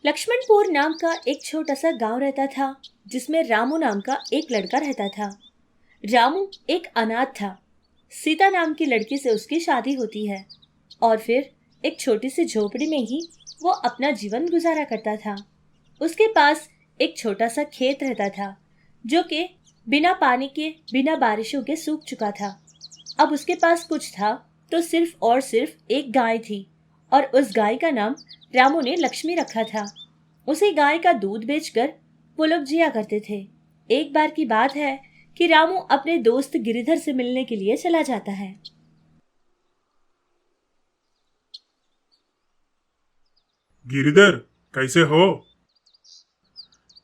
लक्ष्मणपुर नाम का एक छोटा सा गांव रहता था, जिसमें रामू नाम का एक लड़का रहता था। रामू एक अनाथ था। सीता नाम की लड़की से उसकी शादी होती है और फिर एक छोटी सी झोपड़ी में ही वो अपना जीवन गुजारा करता था। उसके पास एक छोटा सा खेत रहता था, जो कि बिना पानी के, बिना बारिशों के सूख चुका था। अब उसके पास कुछ था तो सिर्फ और सिर्फ एक गाय थी, और उस गाय का नाम रामू ने लक्ष्मी रखा था। उसी गाय का दूध बेचकर वो लोग जिया करते थे। एक बार की बात है कि रामू अपने दोस्त गिरिधर से मिलने के लिए चला जाता है। गिरिधर, कैसे हो?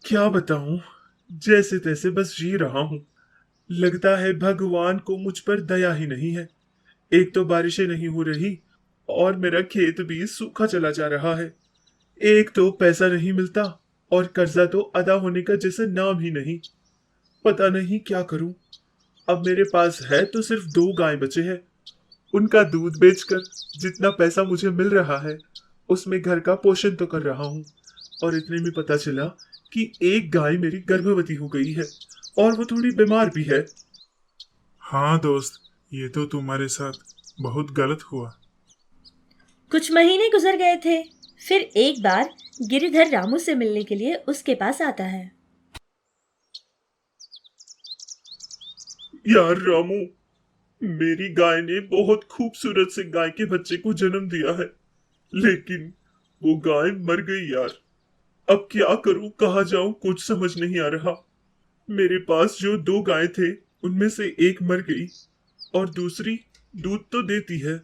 क्या बताऊं। जैसे तैसे बस जी रहा हूं। लगता है भगवान को मुझ पर दया ही नहीं है। एक तो बारिशें नहीं हो रही और मेरा खेत भी सूखा चला जा रहा है। एक तो पैसा नहीं मिलता और कर्जा तो अदा होने का जैसे नाम ही नहीं। पता नहीं क्या करूं। अब मेरे पास है तो सिर्फ 2 गाय बचे हैं। उनका दूध बेचकर जितना पैसा मुझे मिल रहा है उसमें घर का पोषण तो कर रहा हूँ। और इतने में पता चला कि एक गाय मेरी गर्भवती हो गई है और वो थोड़ी बीमार भी है। हाँ दोस्त, ये तो तुम्हारे साथ बहुत गलत हुआ। कुछ महीने गुजर गए थे। फिर एक बार गिरिधर रामू से मिलने के लिए उसके पास आता है। यार रामू, मेरी गाय ने बहुत खूबसूरत से गाय के बच्चे को जन्म दिया है, लेकिन वो गाय मर गई यार। अब क्या करूं, कहाँ जाऊं, कुछ समझ नहीं आ रहा। मेरे पास जो 2 गाय थे उनमें से एक मर गई और दूसरी दूध तो देती है,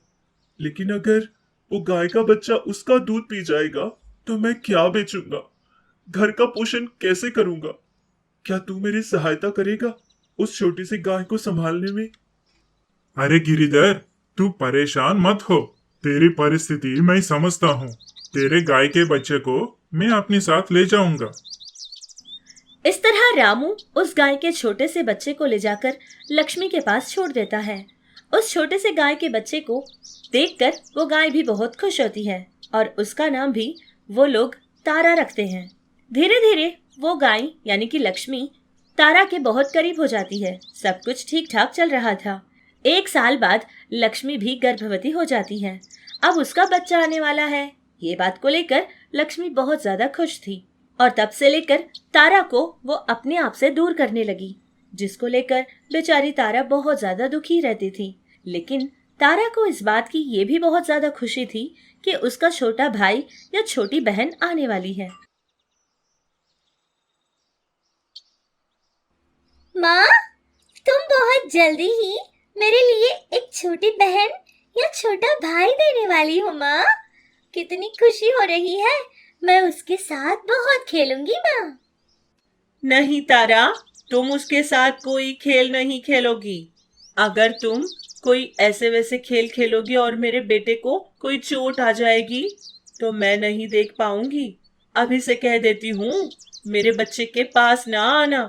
लेकिन अगर वो गाय का बच्चा उसका दूध पी जाएगा तो मैं क्या बेचूंगा, घर का पोषण कैसे करूंगा। क्या तू मेरी सहायता करेगा उस छोटी सी गाय को संभालने में? अरे गिरिधर, तू परेशान मत हो। तेरी परिस्थिति मैं समझता हूँ। तेरे गाय के बच्चे को मैं अपने साथ ले जाऊंगा। इस तरह रामू उस गाय के छोटे से बच्चे को ले जाकर लक्ष्मी के पास छोड़ देता है। उस छोटे से गाय के बच्चे को देखकर वो गाय भी बहुत खुश होती है और उसका नाम भी वो लोग तारा रखते हैं। धीरे धीरे वो गाय यानी कि लक्ष्मी तारा के बहुत करीब हो जाती है। सब कुछ ठीक ठाक चल रहा था। एक साल बाद लक्ष्मी भी गर्भवती हो जाती है। अब उसका बच्चा आने वाला है। ये बात को लेकर लक्ष्मी बहुत ज्यादा खुश थी और तब से लेकर तारा को वो अपने आप से दूर करने लगी, जिसको लेकर बेचारी तारा बहुत ज्यादा दुखी रहती थी। लेकिन तारा को इस बात की ये भी बहुत ज्यादा खुशी थी कि उसका छोटा भाई या छोटी बहन आने वाली है। माँ, तुम बहुत जल्दी ही मेरे लिए एक छोटी बहन या छोटा भाई देने वाली हो माँ। कितनी खुशी हो रही है। मैं उसके साथ बहुत खेलूंगी माँ। नहीं तारा, तुम उसके साथ कोई खेल नहीं खेलोगी। अगर तुम कोई ऐसे वैसे खेल खेलोगी और मेरे बेटे को कोई चोट आ जाएगी तो मैं नहीं देख पाऊंगी। अभी से कह देती हूँ, मेरे बच्चे के पास ना आना।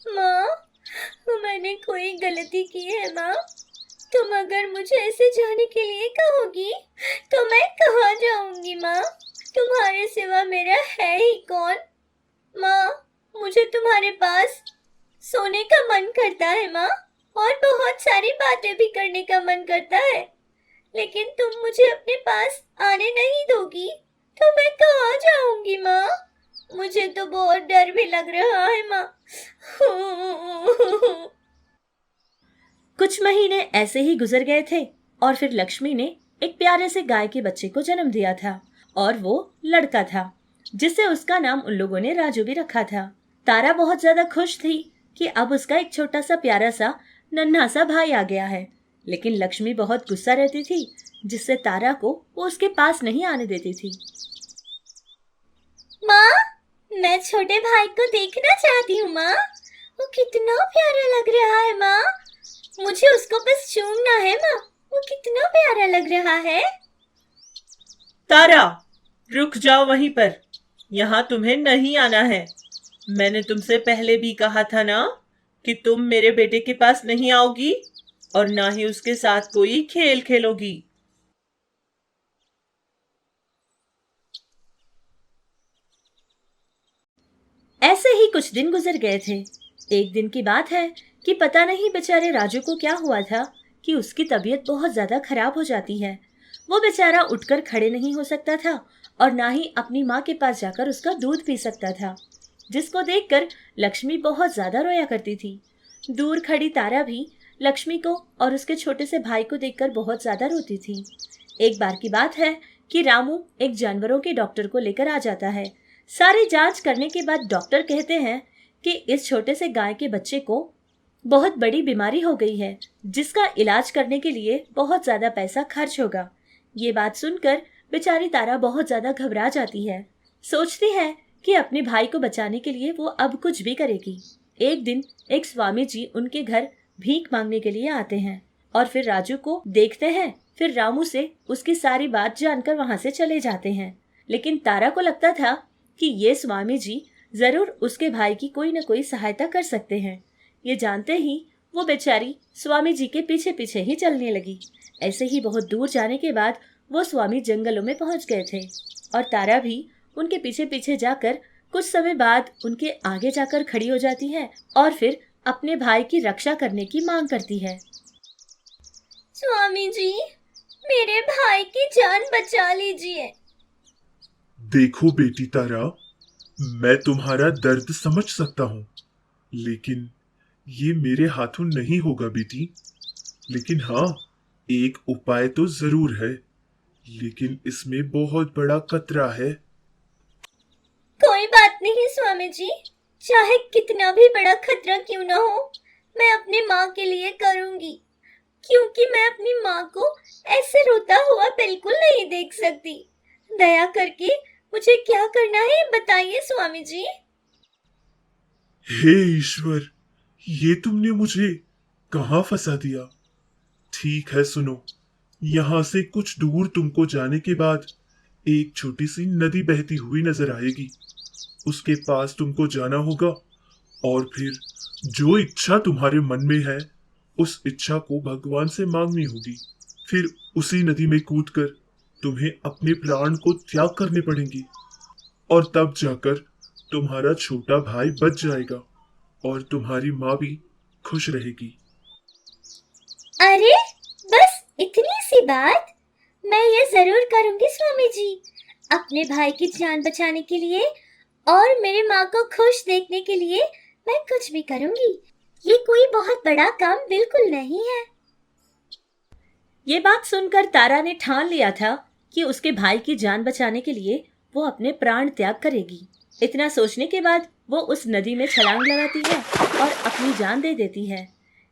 माँ, मैंने कोई गलती की है माँ। तुम अगर मुझे ऐसे जाने के लिए कहोगी तो मैं कहाँ जाऊंगी माँ। तुम्हारे सिवा मेरा है ही कौन। माँ, मुझे तुम्हारे पास सोने का मन करता है माँ, और बहुत सारी बातें भी करने का मन करता है, लेकिन तुम मुझे अपने पास आने नहीं दोगी तो मैं कहाँ जाऊंगी माँ। मुझे तो बहुत डर भी लग रहा है माँ। कुछ महीने ऐसे ही गुजर गए थे और फिर लक्ष्मी ने एक प्यारे से गाय के बच्चे को जन्म दिया था, और वो लड़का था, जिससे उसका नाम उन लोगों ने राजू भी रखा था। तारा बहुत ज्यादा खुश थी कि अब उसका एक छोटा सा प्यारा सा नन्हा सा भाई आ गया है। लेकिन लक्ष्मी बहुत गुस्सा रहती थी, जिससे तारा को वो उसके पास नहीं आने देती थी। माँ, मैं छोटे भाई को देखना चाहती हूँ माँ। वो कितना प्यारा लग रहा है माँ। मुझे उसको बस चूमना है माँ। वो कितना प्यारा लग रहा है। तारा, रुक जाओ वहीं पर। यहाँ तुम्हें नहीं आना है। मैंने तुमसे पहले भी कहा था ना कि तुम मेरे बेटे के पास नहीं आओगी और ना ही उसके साथ कोई खेल खेलोगी। ऐसे ही कुछ दिन गुजर गए थे। एक दिन की बात है कि पता नहीं बेचारे राजू को क्या हुआ था कि उसकी तबीयत बहुत ज्यादा खराब हो जाती है। वो बेचारा उठकर खड़े नहीं हो सकता था और ना ही अपनी माँ के पास जाकर उसका दूध पी सकता था, जिसको देखकर लक्ष्मी बहुत ज्यादा रोया करती थी। दूर खड़ी तारा भी लक्ष्मी को और उसके छोटे से भाई को देखकर बहुत ज्यादा रोती थी। एक बार की बात है कि रामू एक जानवरों के डॉक्टर को लेकर आ जाता है। सारी जांच करने के बाद डॉक्टर कहते हैं कि इस छोटे से गाय के बच्चे को बहुत बड़ी बीमारी हो गई है, जिसका इलाज करने के लिए बहुत ज्यादा पैसा खर्च होगा। ये बात सुनकर बेचारी तारा बहुत ज्यादा घबरा जाती है। सोचती है कि अपने भाई को बचाने के लिए वो अब कुछ भी करेगी। एक दिन एक स्वामी जी उनके घर भीख मांगने के लिए आते हैं और फिर राजू को देखते हैं। फिर रामू से उसकी सारी बात जानकर वहां से चले जाते हैं। लेकिन तारा को लगता था कि ये स्वामी जी जरूर उसके भाई की कोई न कोई सहायता कर सकते हैं। ये जानते ही वो बेचारी स्वामी जी के पीछे पीछे ही चलने लगी। ऐसे ही बहुत दूर जाने के बाद वो स्वामी जंगलों में पहुंच गए थे और तारा भी उनके पीछे पीछे जाकर कुछ समय बाद उनके आगे जाकर खड़ी हो जाती है और फिर अपने भाई की रक्षा करने की मांग करती है। स्वामी जी, मेरे भाई की जान बचा लीजिए। देखो बेटी तारा, मैं तुम्हारा दर्द समझ सकता हूँ, लेकिन ये मेरे हाथों नहीं होगा बेटी। लेकिन हाँ, एक उपाय तो जरूर है, लेकिन इसमें बहुत बड़ा खतरा है। कोई बात नहीं स्वामी जी, चाहे कितना भी बड़ा खतरा क्यों ना हो, मैं अपनी माँ के लिए करूंगी, क्योंकि मैं अपनी माँ को ऐसे रोता हुआ बिल्कुल नहीं देख सकती। दया करके मुझे क्या करना है बताइए स्वामी जी। हे ईश्वर, ये तुमने मुझे कहाँ फंसा दिया। ठीक है सुनो, यहाँ से कुछ दूर तुमको जाने के बाद एक छोटी सी नदी बहती हुई नजर आएगी। उसके पास तुमको जाना होगा और फिर जो इच्छा तुम्हारे मन में है उस इच्छा को भगवान से मांगनी होगी। फिर उसी नदी में कूदकर तुम्हें अपने प्राण को त्याग करने पड़ेंगे और तब जाकर तुम्हारा छोटा भाई बच जाएगा और तुम्हारी माँ भी खुश रहेगी। अरे बस इतनी सी बात, मैं ये जरूर करूंगी स्वामी जी। अपने भाई की जान बचाने के लिए और मेरी माँ को खुश देखने के लिए मैं कुछ भी करूंगी। ये कोई बहुत बड़ा काम बिल्कुल नहीं है। ये बात सुनकर तारा ने ठान लिया था कि उसके भाई की जान बचाने के लिए वो अपने प्राण त्याग करेगी। इतना सोचने के बाद वो उस नदी में छलांग लगाती है और अपनी जान दे देती है।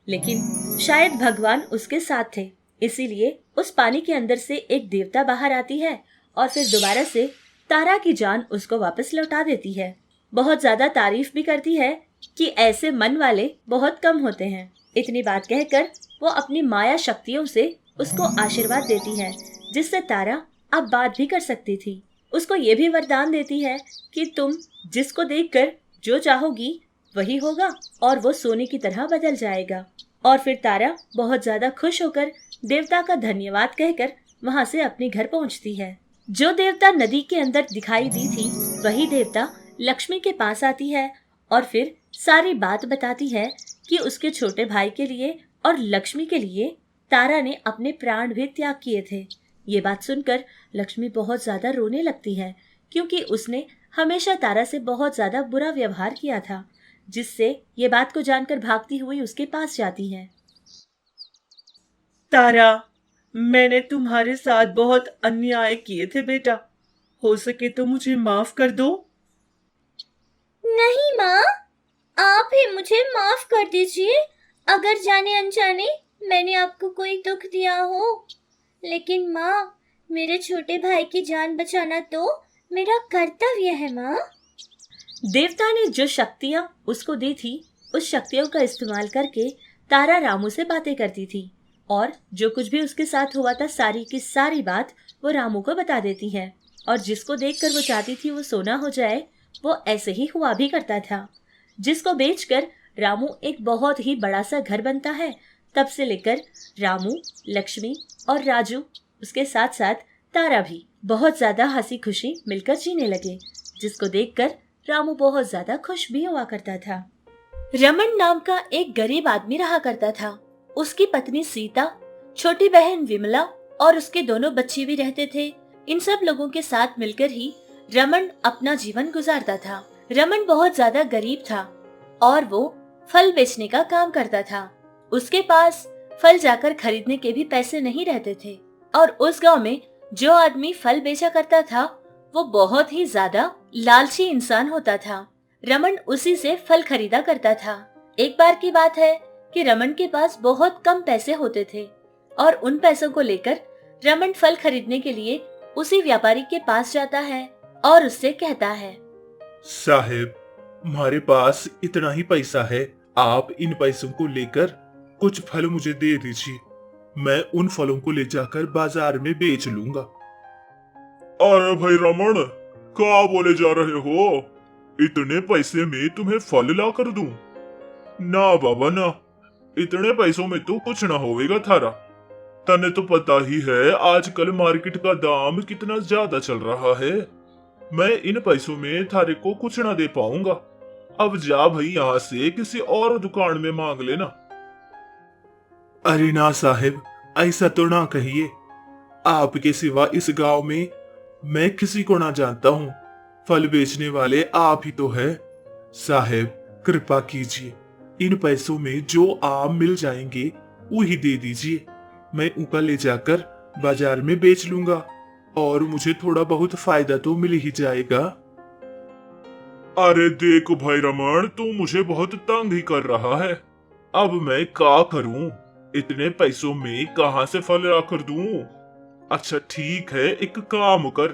लेकिन शायद भगवान उसके साथ थे, इसीलिए उस पानी के अंदर से एक देवता बाहर आती है और फिर दोबारा से तारा की जान उसको वापस लौटा देती है। बहुत ज्यादा तारीफ भी करती है कि ऐसे मन वाले बहुत कम होते हैं। इतनी बात कहकर वो अपनी माया शक्तियों से उसको आशीर्वाद देती है, जिससे तारा अब बात भी कर सकती थी। उसको ये भी वरदान देती है कि तुम जिसको देखकर जो चाहोगी वही होगा और वो सोने की तरह बदल जाएगा। और फिर तारा बहुत ज्यादा खुश होकर देवता का धन्यवाद कहकर वहां से अपने घर पहुंचती है। जो देवता नदी के अंदर दिखाई दी थी वही देवता लक्ष्मी के पास आती है और फिर सारी बात बताती है कि उसके छोटे भाई के लिए और लक्ष्मी के लिए तारा ने अपने प्राण भी त्याग किए थे। ये बात सुनकर लक्ष्मी बहुत ज्यादा रोने लगती है, क्योंकि उसने हमेशा तारा से बहुत ज्यादा बुरा व्यवहार किया था, जिससे ये बात को जानकर भागती हुई उसके पास जाती है। तारा, मैंने तुम्हारे साथ बहुत अन्याय किए थे बेटा, हो सके तो मुझे माफ कर दो। नहीं माँ, आप ही मुझे माफ कर दीजिए अगर जाने अनजाने मैंने आपको कोई दुख दिया हो। लेकिन माँ, मेरे छोटे भाई की जान बचाना तो मेरा कर्तव्य है माँ। देवता ने जो शक्तियां उसको दी थी, उस शक्तियों का इस्तेमाल करके तारा रामू से बातें करती थी और जो कुछ भी उसके साथ हुआ था सारी की सारी बात वो रामू को बता देती है। और जिसको देखकर वो चाहती थी वो सोना हो जाए, वो ऐसे ही हुआ भी करता था, जिसको बेचकर रामू एक बहुत ही बड़ा सा घर बनता है। तब से लेकर रामू, लक्ष्मी और राजू, उसके साथ साथ तारा भी बहुत ज्यादा हंसी खुशी मिलकर जीने लगे, जिसको देखकर रामू बहुत ज्यादा खुश भी हुआ करता था। रमन नाम का एक गरीब आदमी रहा करता था। उसकी पत्नी सीता, छोटी बहन विमला और उसके दोनों बच्चे भी रहते थे। इन सब लोगों के साथ मिलकर ही रमन अपना जीवन गुजारता था। रमन बहुत ज्यादा गरीब था और वो फल बेचने का काम करता था। उसके पास फल जाकर खरीदने के भी पैसे नहीं रहते थे और उस गांव में जो आदमी फल बेचा करता था वो बहुत ही ज्यादा लालची इंसान होता था। रमन उसी से फल खरीदा करता था। एक बार की बात है कि रमन के पास बहुत कम पैसे होते थे और उन पैसों को लेकर रमन फल खरीदने के लिए उसी व्यापारी के पास जाता है और उससे कहता है, साहेब, हमारे पास इतना ही पैसा है, आप इन पैसों को लेकर कुछ फल मुझे दे दीजिए, मैं उन फलों को ले जाकर बाजार में बेच लूंगा। अरे भाई रमन, क्या बोले जा रहे हो? इतने पैसे में तुम्हें फल ला कर दूं? ना बाबा ना, इतने पैसों में तो कुछ ना होवेगा थारा। तने तो पता ही है आजकल मार्केट का दाम कितना ज्यादा चल रहा है। मैं इन पैसों में थारे को कुछ ना दे पाऊंगा। अब जा भाई यहाँ से किसी और दुकान में मांग लेना। अरे ना साहेब, ऐसा तो ना कहिए। आपके सिवा इस गांव में मैं किसी को ना जानता हूँ। फल बेचने वाले आप ही तो है। साहेब, कृपा कीजिए, इन पैसों में जो आम मिल जाएंगे वही दे दीजिए। मैं उनका ले जाकर बाजार में बेच लूंगा और मुझे थोड़ा बहुत फायदा तो मिल ही जाएगा। अरे देखो भाई रमन, तू मुझे बहुत तंग ही कर रहा है। अब मैं क्या करूं? इतने पैसों में कहां से फल ला कर दूं? अच्छा ठीक है, एक काम कर,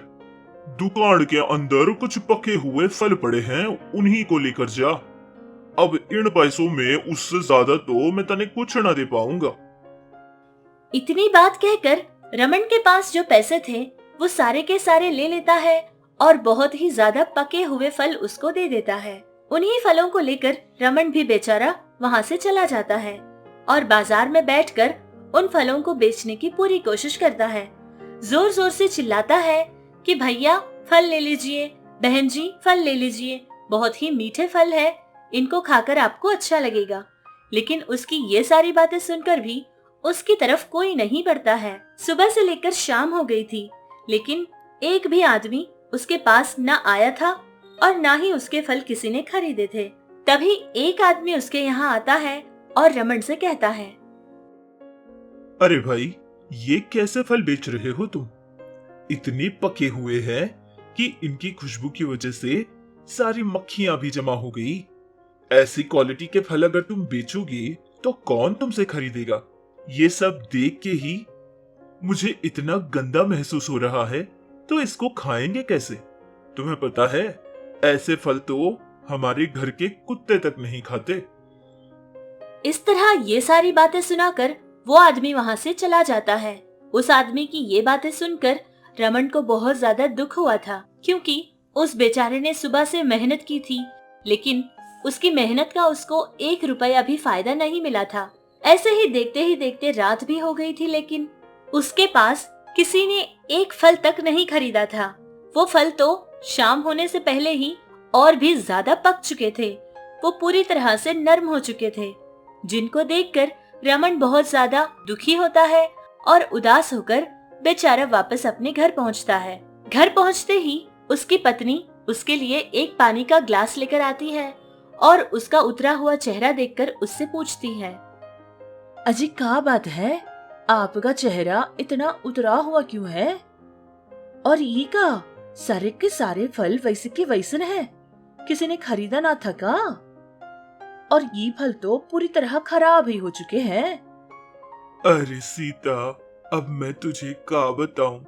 दुकान के अंदर कुछ पके हुए फल पड़े हैं, उन्हीं को लेकर जा। अब इन पैसों में उससे ज्यादा तो मैं तने कुछ ना दे पाऊंगा। इतनी बात कहकर रमन के पास जो पैसे थे वो सारे के सारे ले लेता है और बहुत ही ज्यादा पके हुए फल उसको दे देता है। उन्हीं फलों को लेकर रमन भी बेचारा वहाँ से चला जाता है और बाजार में बैठकर उन फलों को बेचने की पूरी कोशिश करता है। जोर जोर से चिल्लाता है कि भैया फल ले लीजिए, बहन जी फल ले लीजिए, बहुत ही मीठे फल है, इनको खाकर आपको अच्छा लगेगा। लेकिन उसकी ये सारी बातें सुनकर भी उसकी तरफ कोई नहीं बढ़ता है। सुबह से लेकर शाम हो गई थी, लेकिन एक भी आदमी उसके पास न आया था और न ही उसके फल किसी ने खरीदे थे। तभी एक आदमी उसके यहाँ आता है और रमन से कहता है, अरे भाई, ये कैसे फल बेच रहे हो तुम? इतने पके हुए हैं कि इनकी खुशबू की वजह से सारी मक्खियां भी जमा हो गई। ऐसी क्वालिटी के फल अगर तुम बेचोगे तो कौन तुमसे खरीदेगा? ये सब देख के ही मुझे इतना गंदा महसूस हो रहा है, तो इसको खाएंगे कैसे? तुम्हें पता है, ऐसे फल तो हमारे घर के कुत्ते तक नहीं खाते। इस तरह ये सारी बातें सुनाकर वो आदमी वहाँ से चला जाता है। उस आदमी की ये बातें सुनकर रमन को बहुत ज्यादा दुख हुआ था, क्योंकि उस बेचारे ने सुबह से मेहनत की थी, लेकिन उसकी मेहनत का उसको 1 रुपया भी फायदा नहीं मिला था। ऐसे ही देखते रात भी हो गई थी, लेकिन उसके पास किसी ने एक फल तक नहीं खरीदा था। वो फल तो शाम होने से पहले ही और भी ज्यादा पक चुके थे। वो पूरी तरह से नरम हो चुके थे, जिनको देखकर रमन बहुत ज्यादा दुखी होता है और उदास होकर बेचारा वापस अपने घर पहुंचता है। घर पहुंचते ही उसकी पत्नी उसके लिए एक पानी का ग्लास लेकर आती है और उसका उतरा हुआ चेहरा देखकर उससे पूछती है, अजी क्या बात है, आपका चेहरा इतना उतरा हुआ क्यों है? और ये का सारे के सारे फल वैसे के वैसन है, किसी ने खरीदा ना था का? और ये फल तो पूरी तरह खराब ही हो चुके हैं। अरे सीता, अब मैं तुझे क्या बताऊं?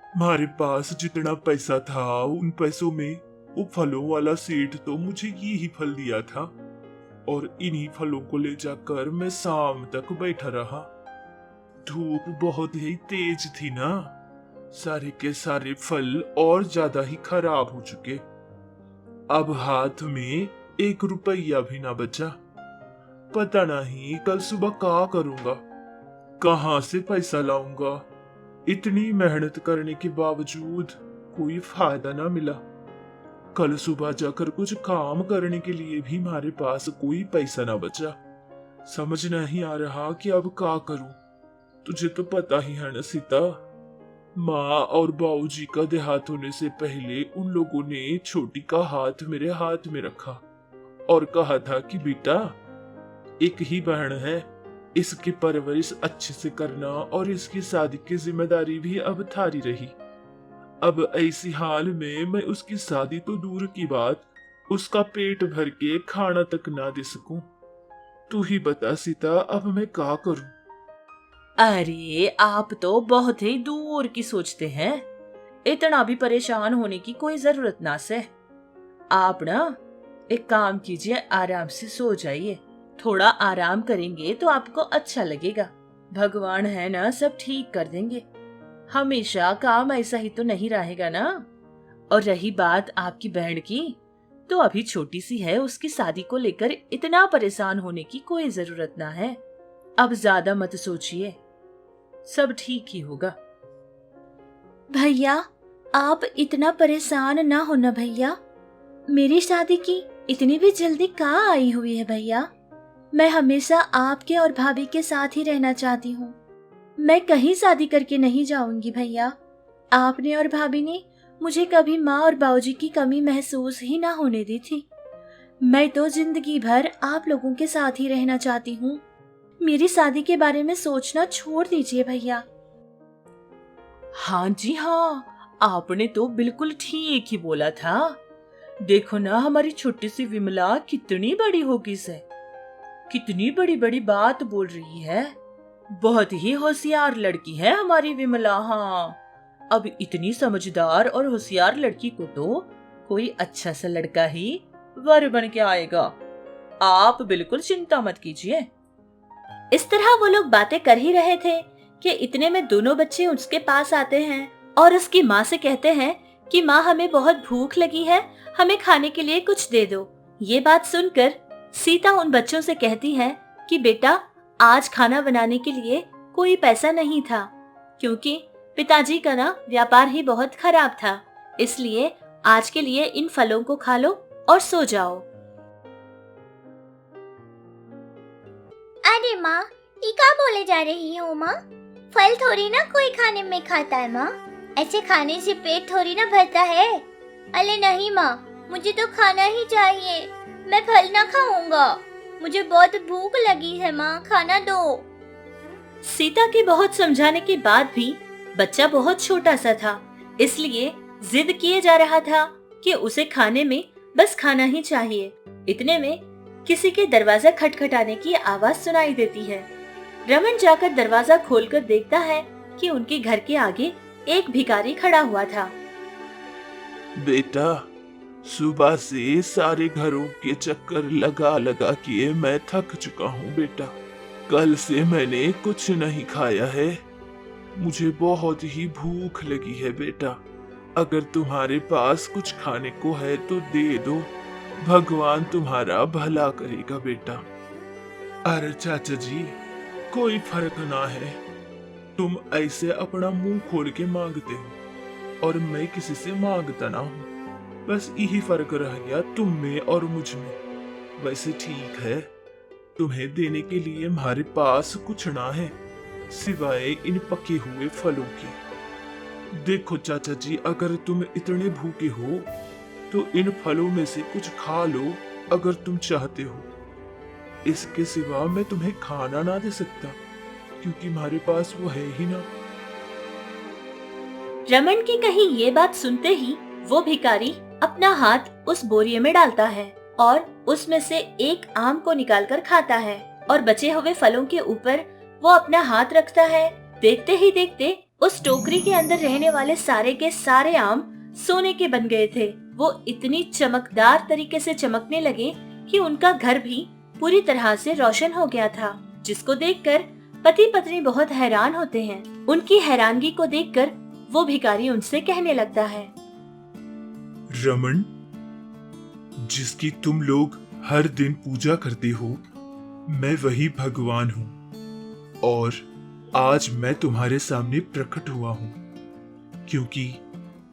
हमारे पास जितना पैसा था उन पैसों में वो फलों वाला सेठ तो मुझे ये ही फल दिया था और इन्हीं फलों को ले जाकर मैं शाम तक बैठा रहा। धूप बहुत ही तेज थी ना, सारे के सारे फल और ज्यादा ही खराब हो चुके। अब हाथ में 1 रुपया भी ना बचा। पता नहीं कल सुबह क्या करूंगा, कहां से पैसा लाऊंगा। इतनी मेहनत करने के बावजूद कोई फायदा ना मिला। कल सुबह जाकर कुछ काम करने के लिए भी हमारे पास कोई पैसा ना बचा। समझ नहीं आ रहा कि अब क्या करूं। तुझे तो पता ही है ना सीता, माँ और बाबूजी का देहांत होने से पहले उन लोगों ने छोटी का हाथ मेरे हाथ में रखा और कहा था कि बेटा, एक ही बहन है, इसकी परवरिश अच्छे से करना और इसकी शादी की जिम्मेदारी भी अब थारी रही। अब ऐसी हाल में मैं उसकी शादी तो दूर की बात, उसका पेट भर के खाना तक ना दे सकूं। तू ही बता सीता, अब मैं क्या करूं? अरे आप तो बहुत ही दूर की सोचते हैं। इतना भी परेशान होने की कोई जरूरत ना से। आप ना एक काम कीजिए, आराम से सो जाइए। थोड़ा आराम करेंगे तो आपको अच्छा लगेगा। भगवान है ना, सब ठीक कर देंगे। हमेशा काम ऐसा ही तो नहीं रहेगा ना। और रही बात आपकी बहन की, तो अभी छोटी सी है, उसकी शादी को लेकर इतना परेशान होने की कोई जरूरत ना है। अब ज्यादा मत सोचिए, सब ठीक ही होगा। भैया, आप इतना परेशान ना होना भैया। मेरी शादी की इतनी भी जल्दी कहाँ आई हुई है भैया। मैं हमेशा आपके और भाभी के साथ ही रहना चाहती हूँ। मैं कहीं शादी करके नहीं जाऊंगी भैया। आपने और भाभी ने मुझे कभी माँ और बाबूजी की कमी महसूस ही ना होने दी थी। मैं तो जिंदगी भर आप लोगों के साथ ही रहना चाहती हूँ। मेरी शादी के बारे में सोचना छोड़ दीजिए भैया। हाँ जी हाँ, आपने तो बिल्कुल ठीक ही बोला था। देखो ना, हमारी छोटी सी विमला कितनी बड़ी होगी से, कितनी बड़ी बड़ी बात बोल रही है। बहुत ही होशियार लड़की है हमारी विमला। हाँ, अब इतनी समझदार और होशियार लड़की को तो कोई अच्छा सा लड़का ही वर बन के आएगा। आप बिल्कुल चिंता मत कीजिए। इस तरह वो लोग बातें कर ही रहे थे कि इतने में दोनों बच्चे उसके पास आते हैं और उसकी माँ से कहते हैं कि माँ, हमें बहुत भूख लगी है, हमें खाने के लिए कुछ दे दो। ये बात सुनकर सीता उन बच्चों से कहती है कि बेटा, आज खाना बनाने के लिए कोई पैसा नहीं था, क्योंकि पिताजी का ना व्यापार ही बहुत खराब था। इसलिए आज के लिए इन फलों को खा लो और सो जाओ। अरे माँ, ये क्या बोले जा रही हो माँ? फल थोड़ी ना कोई खाने में खाता है माँ। ऐसे खाने से पेट थोड़ी ना भरता है। अरे नहीं माँ, मुझे तो खाना ही चाहिए। मैं फल ना खाऊंगा, मुझे बहुत भूख लगी है माँ, खाना दो। सीता के बहुत समझाने के बाद भी बच्चा बहुत छोटा सा था, इसलिए जिद किए जा रहा था कि उसे खाने में बस खाना ही चाहिए। इतने में किसी के दरवाजा खटखटाने की आवाज सुनाई देती है। रमन जाकर दरवाजा खोलकर देखता है कि उनके घर के आगे एक भिखारी खड़ा हुआ था। बेटा, सुबह से सारे घरों के चक्कर लगा लगा के मैं थक चुका हूँ बेटा। कल से मैंने कुछ नहीं खाया है, मुझे बहुत ही भूख लगी है बेटा। अगर तुम्हारे पास कुछ खाने को है तो दे दो, भगवान तुम्हारा भला करेगा बेटा। अरे चाचा जी, कोई फर्क ना है, तुम ऐसे अपना मुंह खोल के मांगते हो और मैं किसी से मांगता ना हूँ। बस यही फर्क रह गया तुम में और मुझ में। वैसे ठीक है, तुम्हें देने के लिए हमारे पास कुछ ना है सिवाय इन पके हुए फलों के। देखो चाचा जी, अगर तुम इतने भूखे हो तो इन फलों में से कुछ खा लो अगर तुम चाहते हो। इसके सिवा मैं तुम्हें खाना ना दे सकता, क्योंकि हमारे पास वो है ही ना। रमन की कही ये बात सुनते ही वो भिखारी अपना हाथ उस बोरिये में डालता है और उसमें से एक आम को निकालकर खाता है और बचे हुए फलों के ऊपर वो अपना हाथ रखता है। देखते ही देखते उस टोकरी के अंदर रहने वाले सारे के सारे आम सोने के बन गए थे। वो इतनी चमकदार तरीके से चमकने लगे कि उनका घर भी पूरी तरह से रोशन हो गया था, जिसको देखकर पति पत्नी बहुत हैरान होते हैं। उनकी हैरानगी को देखकर वो भिखारी उनसे कहने लगता है, रमन, जिसकी तुम लोग हर दिन पूजा करते हो, मैं वही भगवान हूँ और आज मैं तुम्हारे सामने प्रकट हुआ हूँ, क्योंकि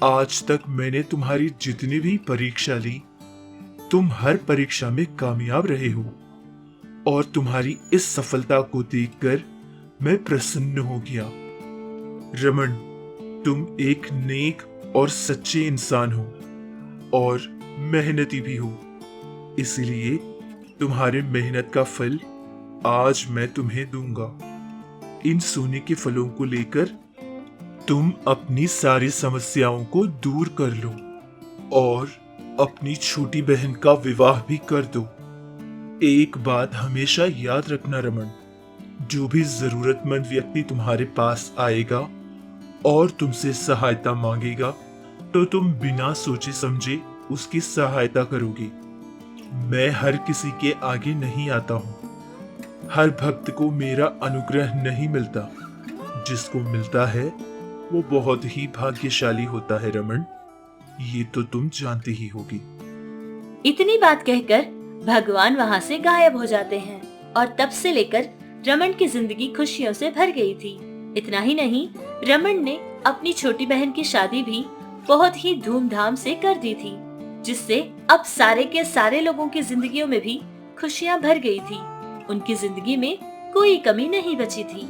आज तक मैंने तुम्हारी जितनी भी परीक्षा ली, तुम हर परीक्षा में कामयाब रहे हो और तुम्हारी इस सफलता को देखकर मैं प्रसन्न हो गया। रमन, तुम एक नेक और सच्चे इंसान हो और मेहनती भी हो, इसलिए तुम्हारे मेहनत का फल आज मैं तुम्हें दूंगा। इन सोने के फलों को लेकर तुम अपनी सारी समस्याओं को दूर कर लो और अपनी छोटी बहन का विवाह भी कर दो। एक बात हमेशा याद रखना रमन, जो भी जरूरतमंद व्यक्ति तुम्हारे पास आएगा और तुमसे सहायता मांगेगा तो तुम बिना सोचे समझे उसकी सहायता करोगे। मैं हर किसी के आगे नहीं आता हूँ। हर भक्त को मेरा अनुग्रह नहीं मिलता, जिसको मिलता है वो बहुत ही भाग्यशाली होता है रमन, ये तो तुम जानती ही होगी। इतनी बात कहकर भगवान वहाँ से गायब हो जाते हैं और तब से लेकर रमन की जिंदगी खुशियों से भर गई थी। इतना ही नहीं, रमन ने अपनी छोटी बहन की शादी भी बहुत ही धूमधाम से कर दी थी, जिससे अब सारे के सारे लोगों की जिंदगियों में भी खुशियाँ भर गई थी। उनकी जिंदगी में कोई कमी नहीं बची थी।